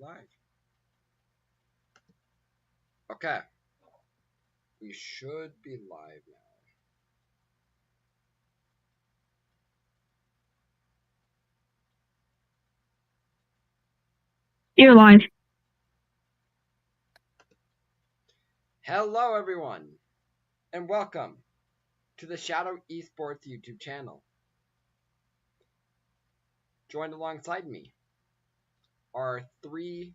live. Okay. We should be live now. You're live. Hello, everyone, and welcome to the Shadow Esports YouTube channel. Joined alongside me are three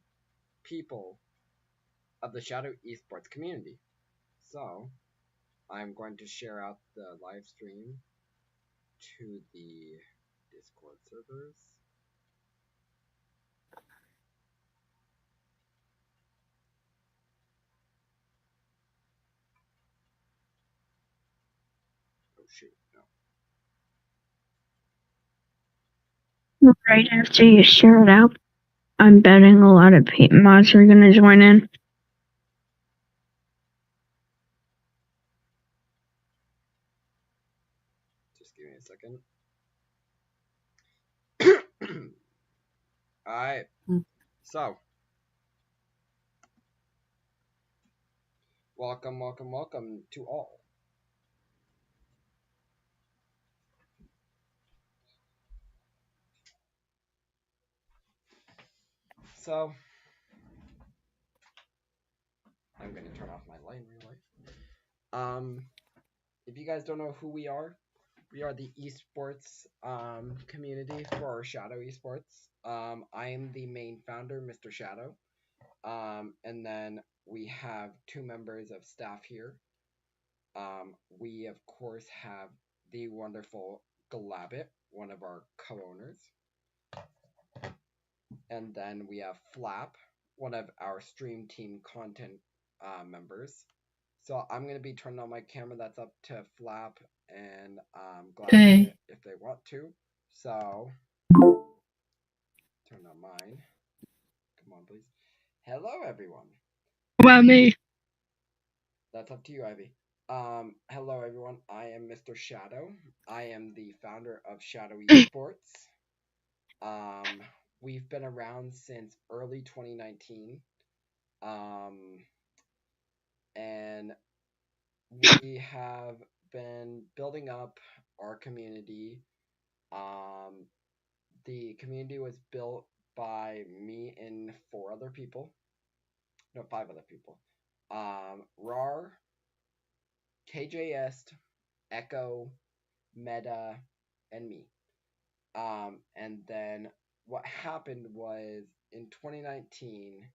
people of the Shadow Esports community. So, I'm going to share out the live stream to the Discord servers. Oh shoot, no. Right after you share it out, I'm betting a lot of mods are going to join in. Just give me a second. Alright, so welcome to all. So, I'm going to turn off my light in real life. If you guys don't know who we are the esports community for Shadow Esports. I am the main founder, Mr. Shadow. And then we have two members of staff here. We, of course, have the wonderful Galabit, one of our co-owners. And then we have Flap, one of our stream team content members. So I'm going to be turning on my camera. That's up to Flap and Galabit if they want to. So, turn on mine. Come on, please. Hello, everyone. What about me? That's up to you, Ivy. Hello, everyone. I am Mr. Shadow. I am the founder of Shadow Esports. We've been around since early 2019. And we have been building up our community. The community was built by me and 5 other people. Rawr, KJS, Echo, Meta, and me. And then what happened was in 2019,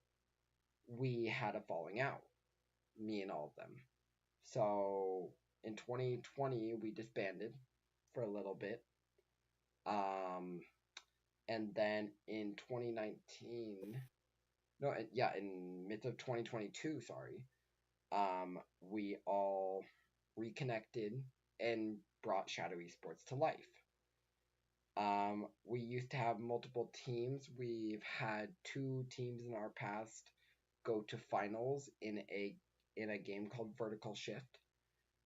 we had a falling out, me and all of them. So in 2020, we disbanded for a little bit. And then in 2019, in mid of 2022, we all reconnected and brought Shadow Esports to life. We used to have multiple teams. We've had 2 teams in our past go to finals in a game called Vertical Shift,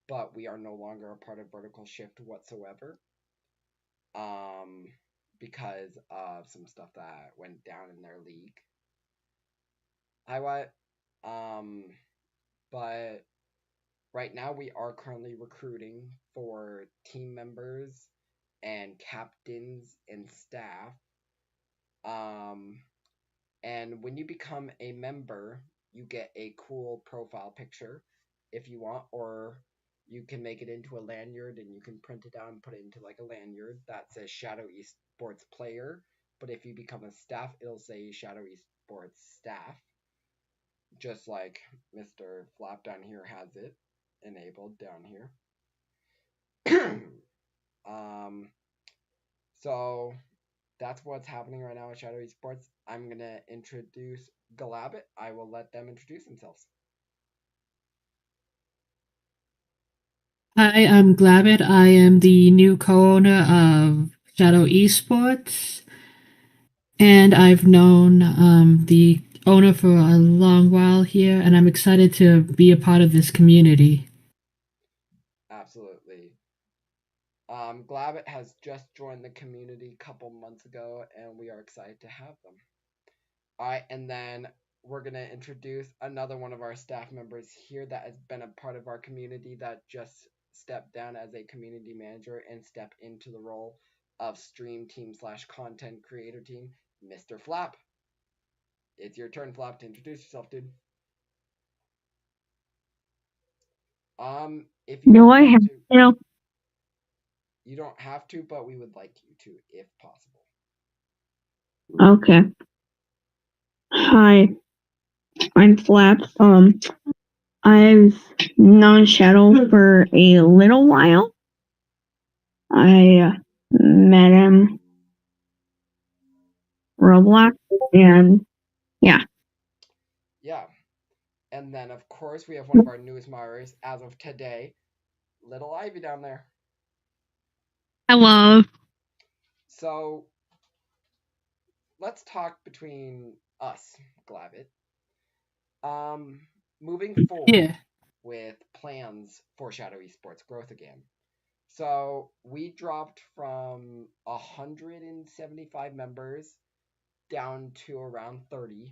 but we are no longer a part of Vertical Shift whatsoever. Because of some stuff that went down in their league. But right now we are currently recruiting for team members and captains and staff. And when you become a member, you get a cool profile picture if you want, or you can make it into a lanyard and you can print it out and put it into like a lanyard that says Shadow Esports player. But if you become a staff, it'll say Shadow Esports staff. Just like Mr. Flap down here has it enabled down here. So that's what's happening right now at Shadow Esports. I'm gonna introduce Galabit. I will let them introduce themselves. Hi, I'm Glavit. I am the new co-owner of Shadow Esports, and I've known the owner for a long while here, and I'm excited to be a part of this community. Absolutely. Glavit has just joined the community a couple months ago, and we are excited to have them. Alright, and then we're gonna introduce another one of our staff members here that has been a part of our community that just stepped down as a community manager and stepped into the role of stream team / content creator team, Mr. Flap. It's your turn, Flap, to introduce yourself, dude. If you Do don't I want have to, to? you don't have to, but we would like you to, if possible. Okay. Hi, I'm Flap. I've known Shadow for a little while. I met him Roblox, and yeah. Yeah. And then, of course, we have one of our newest moderators as of today, Little Ivy down there. Hello. So, let's talk between us, Glavit. Moving forward Yeah. with plans for Shadow Esports growth again. So, we dropped from 175 members down to around 30.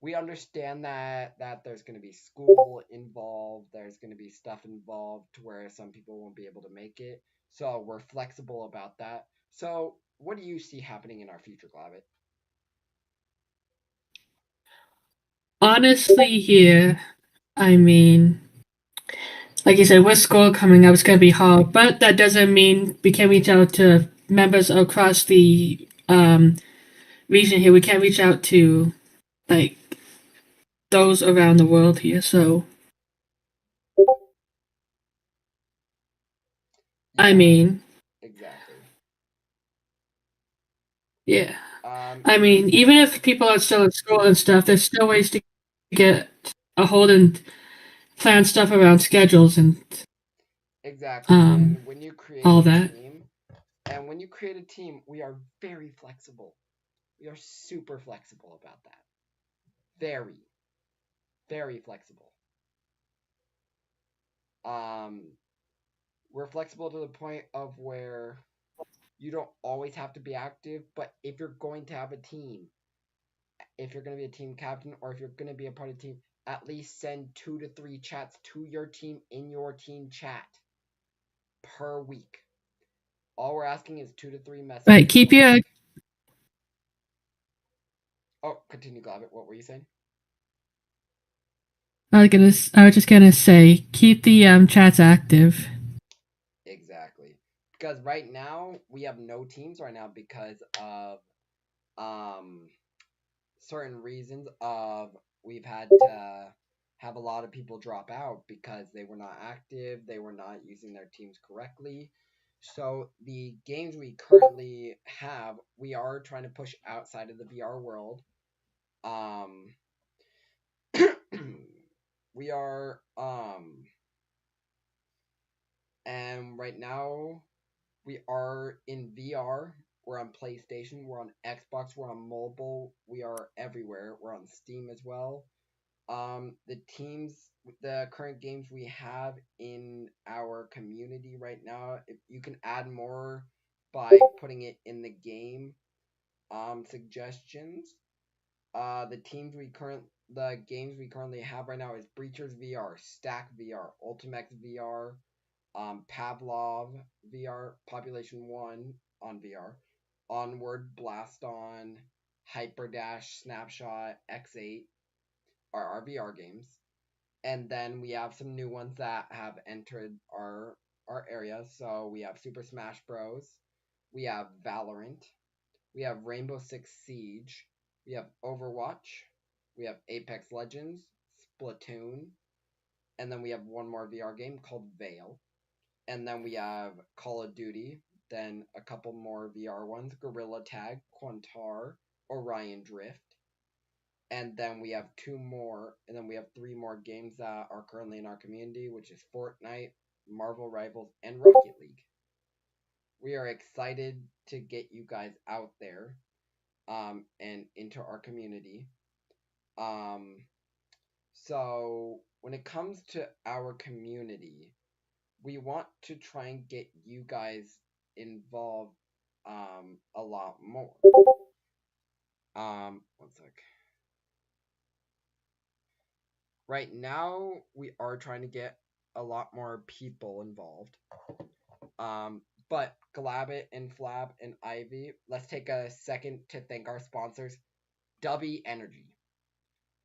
We understand that there's going to be school involved, there's going to be stuff involved to where some people won't be able to make it. So we're flexible about that. So what do you see happening in our future, Glavit? Honestly, here, I mean, like you said, with school coming up, it's going to be hard, but that doesn't mean we can reach out to members across the region here. We can reach out to, like, those around the world here. So, I Yeah, mean, exactly. yeah. I You mean, said even if people are still at school and stuff, there's still ways to get a hold and plan stuff around schedules and exactly. And when you create all a that. team, we are very flexible. We are super flexible about that. Very, very flexible. Um, we're flexible to the point of where you don't always have to be active, but if you're going to have a team, if you're going to be a team captain or if you're going to be a part of a team, at least send 2 to 3 chats to your team in your team chat per week. All we're asking is 2 to 3 messages. Right. Keep your. Oh, continue, Glavit. What were you saying? I was just gonna say, keep the chats active. Exactly. Because right now we have no teams right now because of certain reasons of we've had to have a lot of people drop out because they were not active, they were not using their teams correctly. So the games we currently have, we are trying to push outside of the VR world. Um we are and right now we are in VR, we're on PlayStation, we're on Xbox, we're on mobile, we are everywhere. We're on Steam as well. The current games we have in our community right now, if you can add more by putting it in the game suggestions. The games we currently have right now is Breachers VR, Stack VR, Ultimex VR, Pavlov VR, Population 1 on VR, Onward, Blast On, Hyperdash, Snapshot, X8 are our VR games. And then we have some new ones that have entered our area. So we have Super Smash Bros. We have Valorant. We have Rainbow Six Siege. We have Overwatch. We have Apex Legends, Splatoon, and then we have one more VR game called Veil. And then we have Call of Duty, then a couple more VR ones, Gorilla Tag, Quantar, Orion Drift. And then we have three more games that are currently in our community, which is Fortnite, Marvel Rivals, and Rocket League. We are excited to get you guys out there and into our community. So when it comes to our community, we want to try and get you guys involved a lot more. One sec. right now we are trying to get a lot more people involved. But Glabbit and Flab and Ivy, let's take a second to thank our sponsors, W Energy.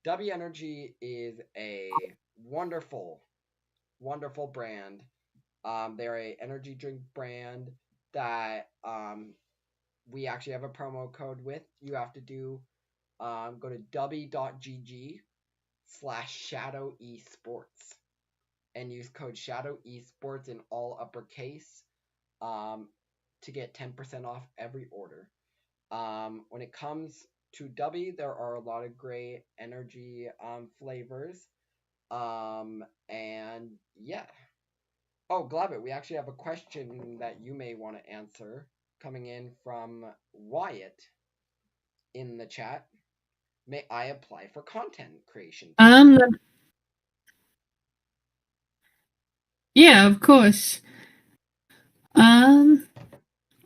W Energy is a wonderful, wonderful brand. They're a energy drink brand that we actually have a promo code with. You have to do go to w.gg/Shadow Esports and use code Shadow Esports in all uppercase to get 10% off every order. When it comes to W, there are a lot of great energy flavors. And yeah. Oh, Glabbit, we actually have a question that you may want to answer coming in from Wyatt in the chat. May I apply for content creation? Yeah, of course.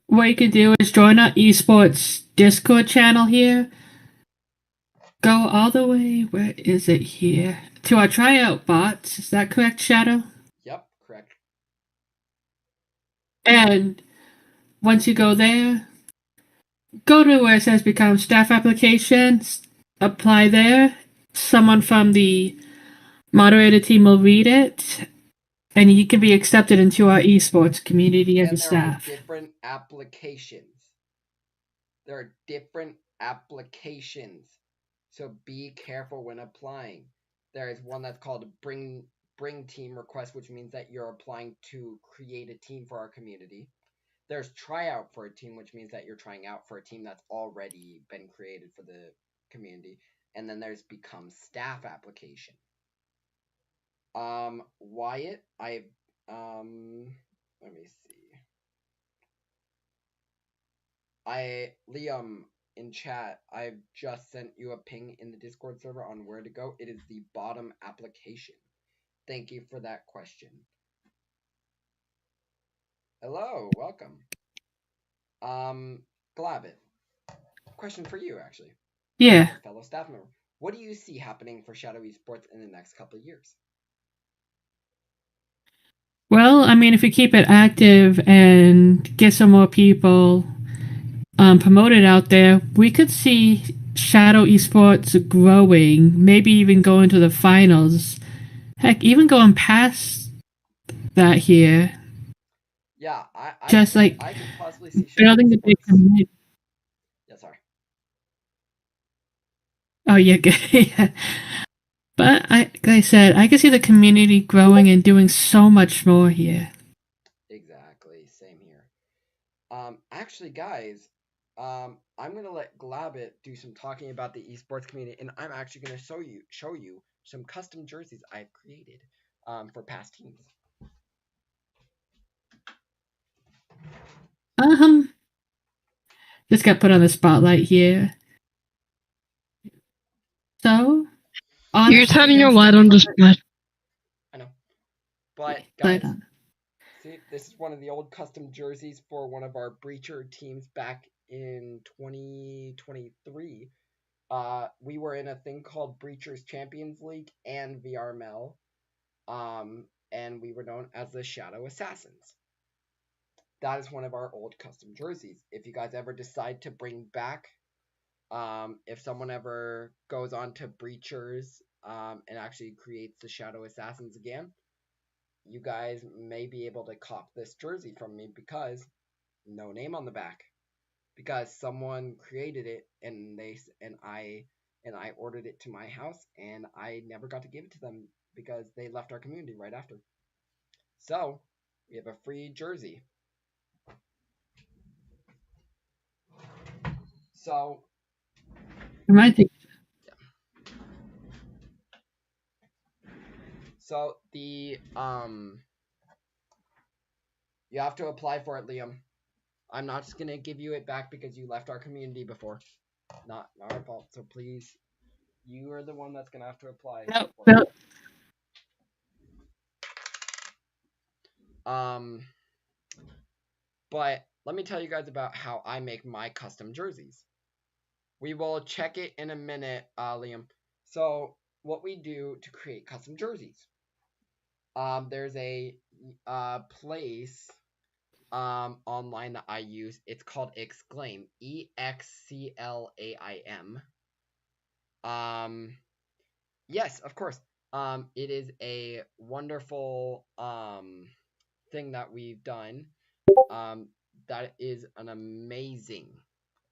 What you could do is join our esports Discord channel here. Go all the way, where is it here? To our tryout bots, is that correct, Shadow? Yep, correct. And once you go there, go to where it says become staff applications, apply there. Someone from the moderator team will read it, and you can be accepted into our esports community as a staff. There are different applications. There are different applications. So be careful when applying. There is one that's called bring team request, which means that you're applying to create a team for our community. There's tryout for a team, which means that you're trying out for a team that's already been created for the community. And then there's become staff application. Wyatt, let me see. Liam in chat, I've just sent you a ping in the Discord server on where to go. It is the bottom application. Thank you for that question. Hello, welcome. Glabbit, question for you actually. Yeah. Fellow staff member, what do you see happening for Shadow Esports in the next couple of years? Well, I mean, if we keep it active and get some more people promoted out there, we could see Shadow Esports growing, maybe even going to the finals. Heck, even going past that here. Yeah, I could possibly see Shadow building the big Esports. community. Yeah, sorry. Oh, yeah, good. Yeah. But like I said, I can see the community growing and doing so much more here. Exactly, same here. Actually, guys, I'm gonna let Glabbit do some talking about the esports community, and I'm actually gonna show you some custom jerseys I've created for past teams. Just got put on the spotlight here. So, honestly, you're turning your light on just I know, but guys, see, this is one of the old custom jerseys for one of our breacher teams back in 2023. We were in a thing called Breachers Champions League and VRML, and we were known as the Shadow Assassins. That is one of our old custom jerseys. If you guys ever decide to bring back, if someone ever goes on to Breachers and actually creates the Shadow Assassins again, you guys may be able to cop this jersey from me because no name on the back. Because someone created it and I ordered it to my house and I never got to give it to them because they left our community right after. So we have a free jersey. So So the you have to apply for it, Liam. I'm not just gonna give you it back because you left our community before. Not our fault. So please, you are the one that's gonna have to apply. No. But let me tell you guys about how I make my custom jerseys. We will check it in a minute, Liam. So what we do to create custom jerseys. There's a place online that I use. It's called Exclaim, EXCLAIM. Yes, of course. It is a wonderful thing that we've done. That is an amazing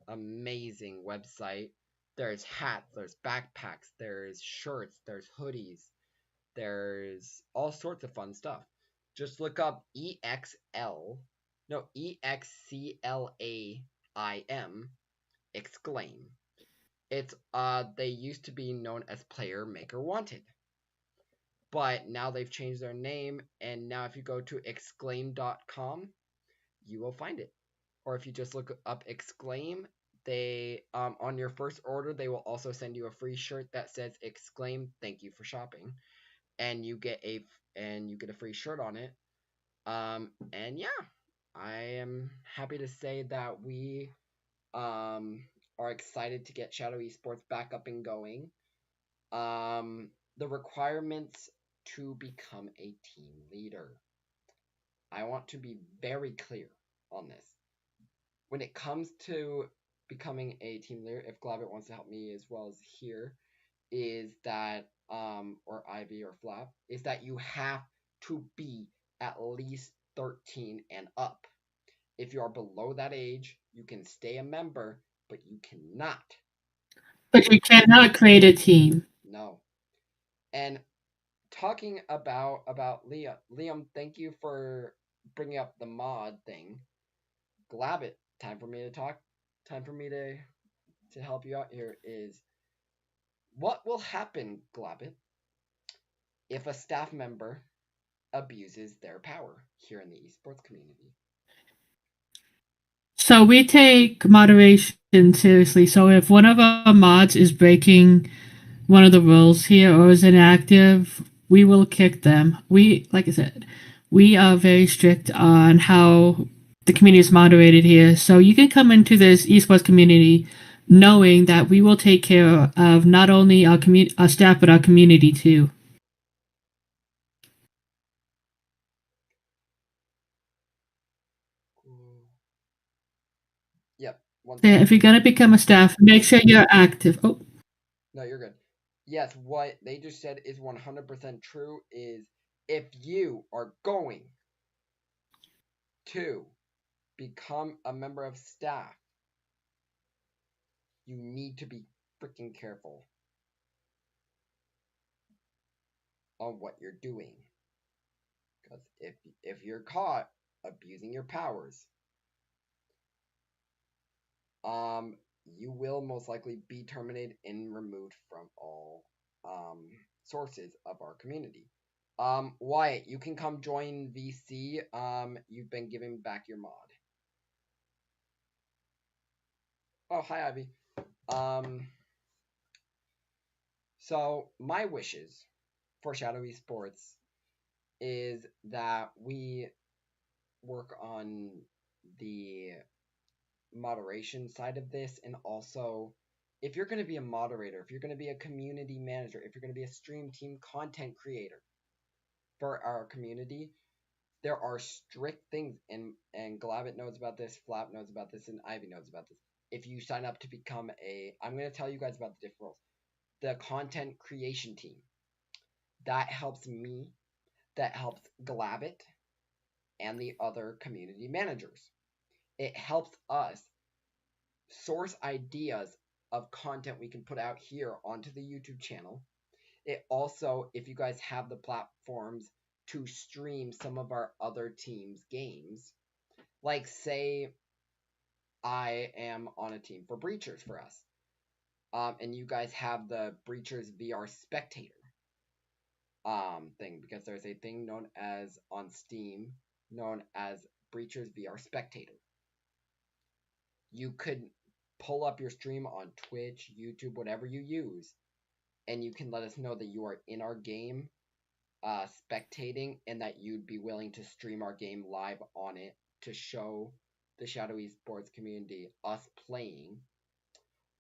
website. There's hats, there's backpacks, there's shirts, there's hoodies, there's all sorts of fun stuff. Just look up EXCLAIM, Exclaim. It's they used to be known as Player Maker Wanted. But now they've changed their name, and now if you go to exclaim.com, you will find it. Or if you just look up Exclaim, they on your first order they will also send you a free shirt that says Exclaim, thank you for shopping, and you get a free shirt on it. And yeah, I am happy to say that we are excited to get Shadow Esports back up and going. The requirements to become a team leader. I want to be very clear on this. When it comes to becoming a team leader, if Glavit wants to help me as well as here, is that or Ivy or Flap, is that you have to be at least 13 and up. If you are below that age, you can stay a member, but you cannot. But you cannot create a team. No. And talking about Liam, thank you for bringing up the mod thing. Glabbit, time for me to talk. Time for me to help you out here is what will happen, Glabbit, if a staff member abuses their power here in the esports community? So we take moderation seriously. So if one of our mods is breaking one of the rules here or is inactive, we will kick them. Like I said, we are very strict on how the community is moderated here. So you can come into this esports community knowing that we will take care of not only our staff but our community too. Yep. Yeah, if you're gonna become a staff, make sure you're active. Oh. No, you're good. Yes, what they just said is 100% true. Is if you are going to become a member of staff, you need to be freaking careful on what you're doing. Because if you're caught abusing your powers, you will most likely be terminated and removed from all sources of our community. Wyatt, you can come join VC. You've been given back your mod. Oh, hi, Ivy. So my wishes for Shadow Esports is that we work on the moderation side of this, and also if you're going to be a moderator, if you're going to be a community manager, if you're going to be a stream team content creator for our community, there are strict things, and Glavit knows about this, Flap knows about this, and Ivy knows about this. If you sign up to become I'm going to tell you guys about the different roles. The content creation team, that helps me, that helps Glavit and the other community managers. It helps us source ideas of content we can put out here onto the YouTube channel. It also, if you guys have the platforms to stream some of our other teams' games, like say I am on a team for Breachers for us, and you guys have the Breachers VR Spectator thing, because there's a thing known as on Steam known as Breachers VR Spectator. You could pull up your stream on Twitch, YouTube, whatever you use, and you can let us know that you are in our game spectating, and that you'd be willing to stream our game live on it to show the Shadow Esports community us playing.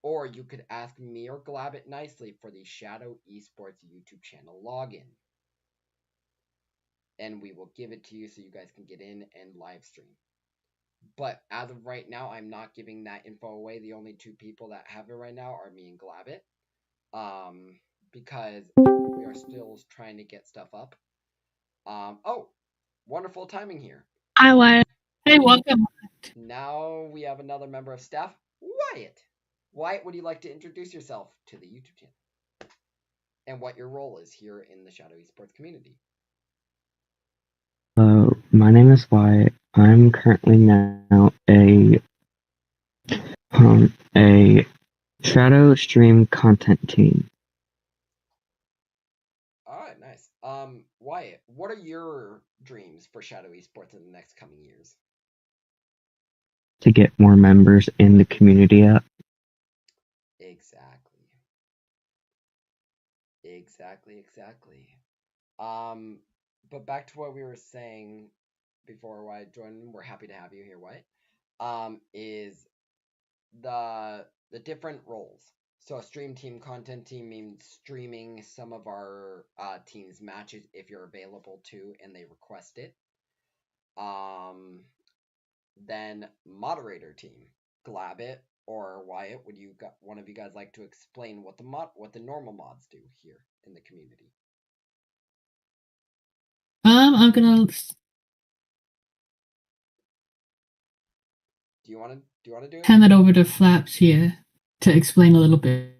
or you could ask me or Glabbit nicely for the Shadow Esports YouTube channel login. And we will give it to you so you guys can get in and live stream. But as of right now, I'm not giving that info away. The only two people that have it right now are me and Glabbit. Because we are still trying to get stuff up. Oh, wonderful timing here. Hi, Wyatt. Hey, welcome. Now we have another member of staff, Wyatt. Wyatt, would you like to introduce yourself to the YouTube channel? And what your role is here in the Shadow Esports community? Hello, my name is Wyatt. I'm currently now a Shadow Stream content team. Alright, nice. Wyatt, what are your dreams for Shadow Esports in the next coming years? To get more members in the community up. Exactly. But back to what we were saying before Wyatt joined, we're happy to have you here, Wyatt. Is the different roles. So a stream team, content team means streaming some of our team's matches if you're available to and they request it. Then moderator team, Glabbit or Wyatt, would one of you guys like to explain what the normal mods do here in the community? I'm gonna. Do you want to do it? Hand that over to Flaps here to explain a little bit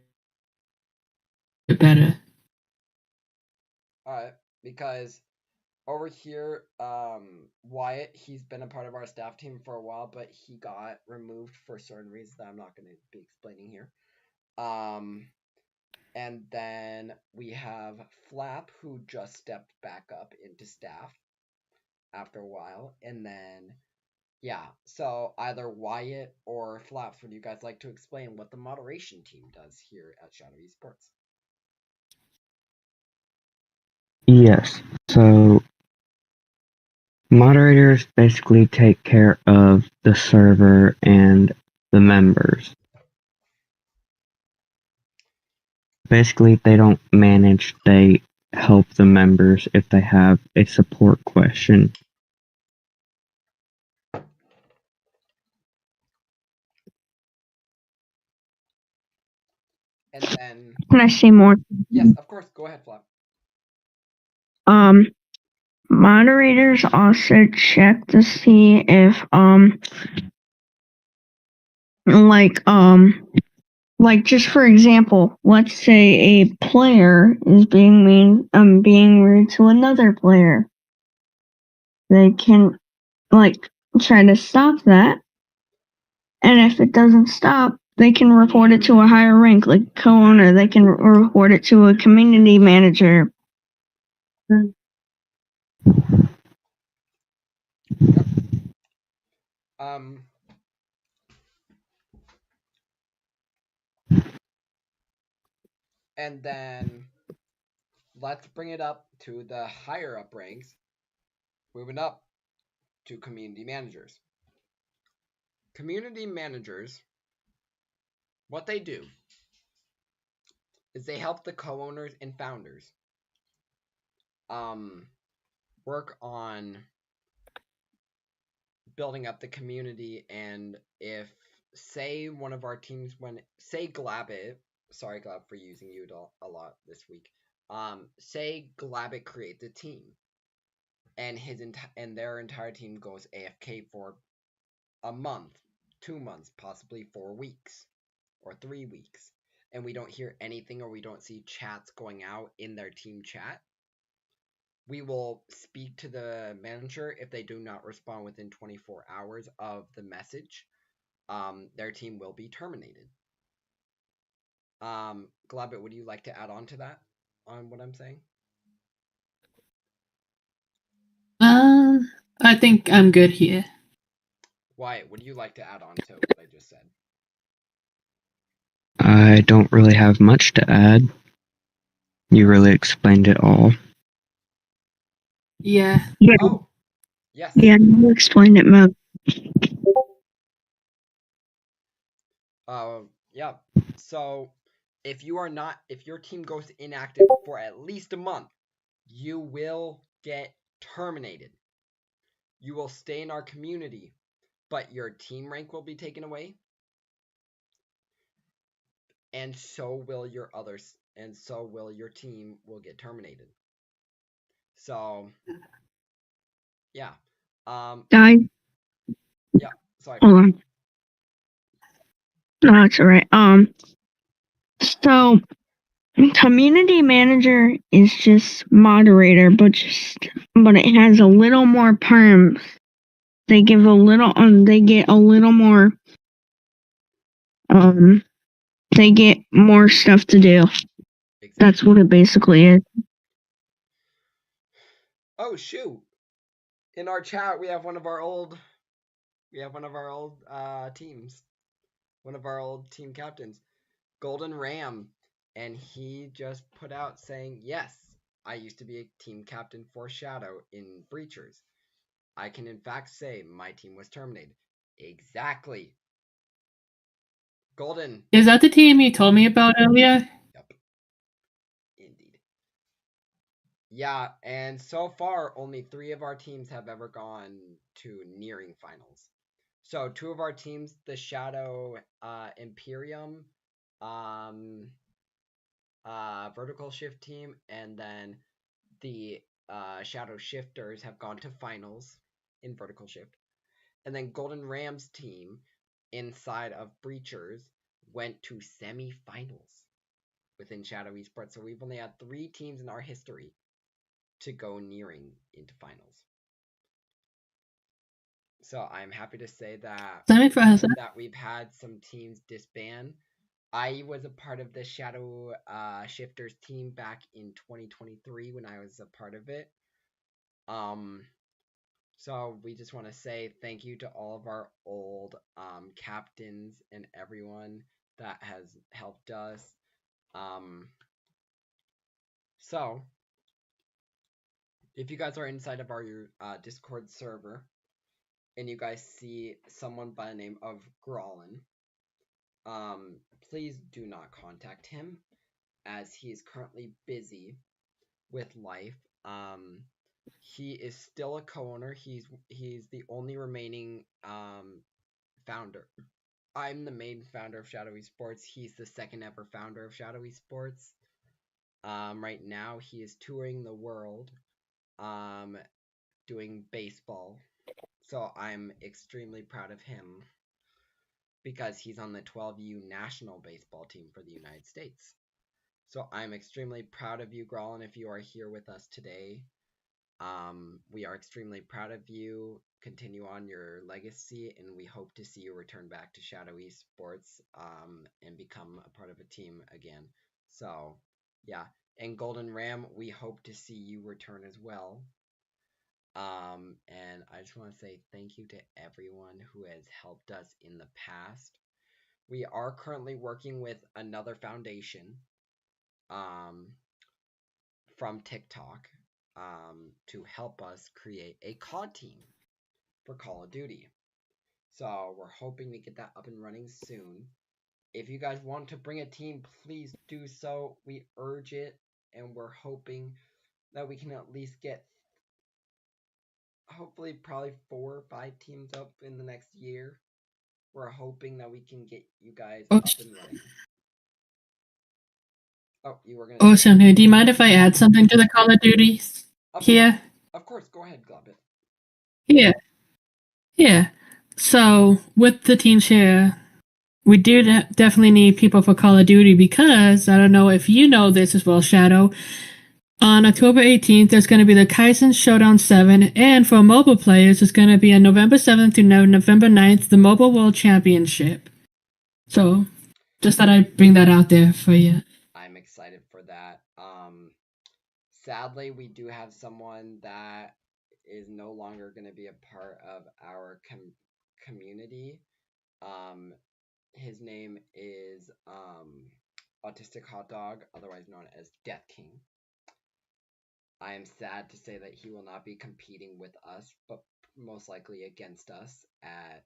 better. Alright, because over here, Wyatt, he's been a part of our staff team for a while, but he got removed for certain reasons that I'm not going to be explaining here. And then we have Flap, who just stepped back up into staff after a while. And then, yeah, so either Wyatt or Flaps, would you guys like to explain what the moderation team does here at Shadow Esports? Yes, so moderators basically take care of the server and the members. Basically, they don't manage, they help the members if they have a support question. And then... Can I say more? Yes, of course. Go ahead, Flap. Moderators also check to see if, like just for example, let's say a player is being rude to another player. They can, try to stop that. And if it doesn't stop, they can report it to a higher rank, like co-owner. They can report it to a community manager. And then let's bring it up to the higher up ranks, moving up to community managers. Community managers, what they do is they help the co-owners and founders work on building up the community. And if, say, one of our teams say Glabbit, sorry Glab for using you a lot this week, say Glabbit creates a team and their entire team goes AFK for a month, 2 months, possibly 4 weeks or 3 weeks, and we don't hear anything or we don't see chats going out in their team chat, we will speak to the manager. If they do not respond within 24 hours of the message, their team will be terminated. Glabbit, would you like to add on to that, on what I'm saying? I think I'm good here. Wyatt, would you like to add on to what I just said? I don't really have much to add. You really explained it all. Yeah. Oh, yes. Yeah, you explained it most. Yeah. So if your team goes inactive for at least a month, you will get terminated. You will stay in our community, but your team rank will be taken away. And so will your others, and so will your team will get terminated. So yeah. Guys, Yeah, sorry. hold on. No, that's alright. So community manager is just moderator, but it has a little more perms. They give a little they get a little more they get more stuff to do. Exactly. That's what it basically is. Oh shoot. In our chat we have one of our old teams. One of our old team captains, Golden Ram, and he just put out saying, "Yes, I used to be a team captain for Shadow in Breachers. I can in fact say my team was terminated." Exactly. Golden. Is that the team you told me about earlier? Yep. Indeed. Yeah, and so far only 3 of our teams have ever gone to nearing finals. So 2 of our teams, the Shadow Imperium vertical shift team, and then the Shadow Shifters have gone to finals in vertical shift. And then Golden Rams team inside of Breachers went to semi-finals within Shadow Esports. So we've only had 3 teams in our history to go nearing into finals. So I'm happy to say that we've had some teams disband. I was a part of the Shadow Shifters team back in 2023 when I was a part of it. So we just want to say thank you to all of our old captains and everyone that has helped us. So if you guys are inside of our Discord server and you guys see someone by the name of Grawolen, please do not contact him as he is currently busy with life. He is still a co-owner. He's the only remaining founder. I'm the main founder of Shadow Esports. He's the second ever founder of Shadow Esports. Right now he is touring the world, doing baseball. So I'm extremely proud of him because he's on the 12U national baseball team for the United States. So I'm extremely proud of you, Grawolen, if you are here with us today. We are extremely proud of you. Continue on your legacy, and we hope to see you return back to Shadow Esports and become a part of a team again. So, yeah. And Golden Ram, we hope to see you return as well. And I just want to say thank you to everyone who has helped us in the past. We are currently working with another foundation from TikTok to help us create a COD team for Call of Duty. So we're hoping to get that up and running soon. If you guys want to bring a team, please do so. We urge it, and we're hoping that we can at least get hopefully probably 4 or 5 teams up in the next year. We're hoping that we can get you guys up and running. Oh, you were gonna. Awesome. Do you mind if I add something to the Call of Duty here? Of course, go ahead, Globbit. Yeah. So with the team share, we do definitely need people for Call of Duty because I don't know if you know this as well, Shadow. On October 18th, there's going to be the Kaizen Showdown 7, and for mobile players, it's going to be on November 7th to November 9th, the Mobile World Championship. So, just thought I'd bring that out there for you. I'm excited for that. Sadly, we do have someone that is no longer going to be a part of our community. His name is Autistic Hot Dog, otherwise known as Death King. I am sad to say that he will not be competing with us, but most likely against us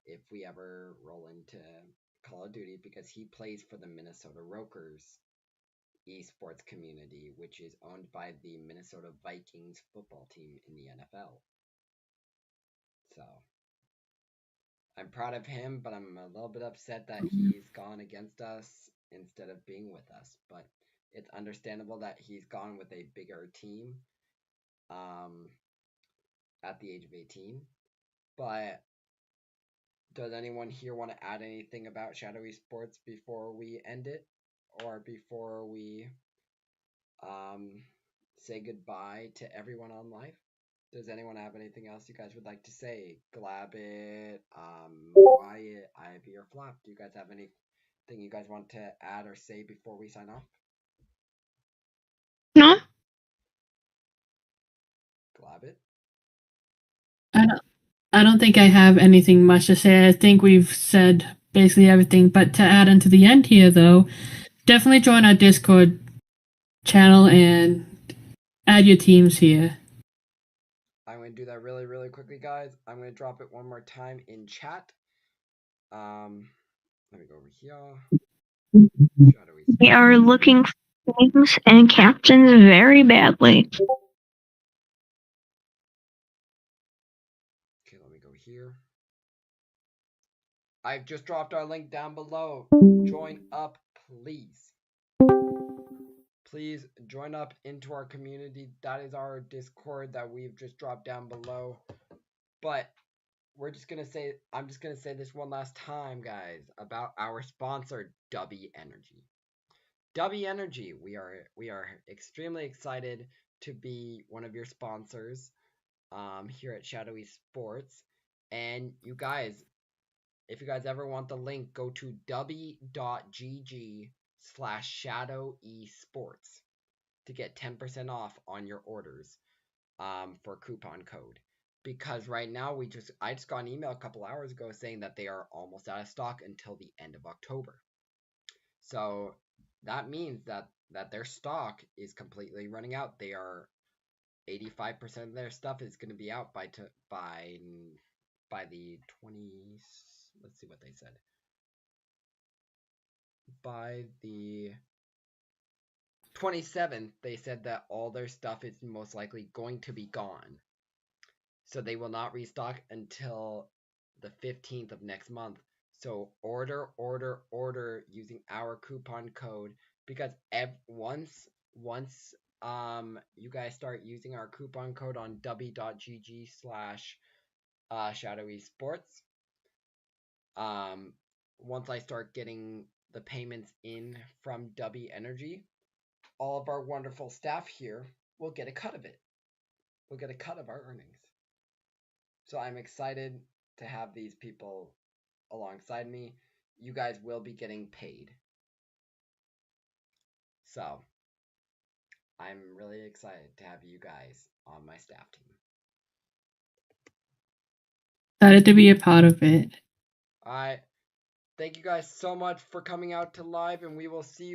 if we ever roll into Call of Duty because he plays for the Minnesota Rokers esports community, which is owned by the Minnesota Vikings football team in the NFL. So I'm proud of him, but I'm a little bit upset that he's gone against us instead of being with us. But it's understandable that he's gone with a bigger team at the age of 18. But does anyone here want to add anything about Shadow Esports before we end it? Or before we say goodbye to everyone on live? Does anyone have anything else you guys would like to say? Glabbit, Wyatt, Ivy, or Flap? Do you guys have anything you guys want to add or say before we sign off? No? Glabbit? I don't think I have anything much to say. I think we've said basically everything. But to add into the end here, though, definitely join our Discord channel and add your teams here. I'm going to do that really, really quickly, guys. I'm going to drop it one more time in chat. Let me go over here. Shadow Esports. We are looking for names and captains very badly. Okay, let me go here. I've just dropped our link down below. Join up, please. Please join up into our community. That is our Discord that we've just dropped down below. But I'm just gonna say this one last time, guys, about our sponsor, W Energy. W Energy, we are extremely excited to be one of your sponsors here at Shadow Esports. And you guys, if you guys ever want the link, go to w.gg/Shadow Esports to get 10% off on your orders for coupon code. Because right now I just got an email a couple hours ago saying that they are almost out of stock until the end of October. So that means that their stock is completely running out. They are 85% of their stuff is going to be out by the 20. Let's see what they said. By the 27th, they said that all their stuff is most likely going to be gone. So they will not restock until the 15th of next month. So order using our coupon code, because once you guys start using our coupon code on w.gg/Shadow Esports, once I start getting the payments in from W Energy, all of our wonderful staff here will get a cut of it. We'll get a cut of our earnings. So I'm excited to have these people alongside me. You guys will be getting paid. So I'm really excited to have you guys on my staff team. Excited to be a part of it. Alright. Thank you guys so much for coming out to live, and we will see you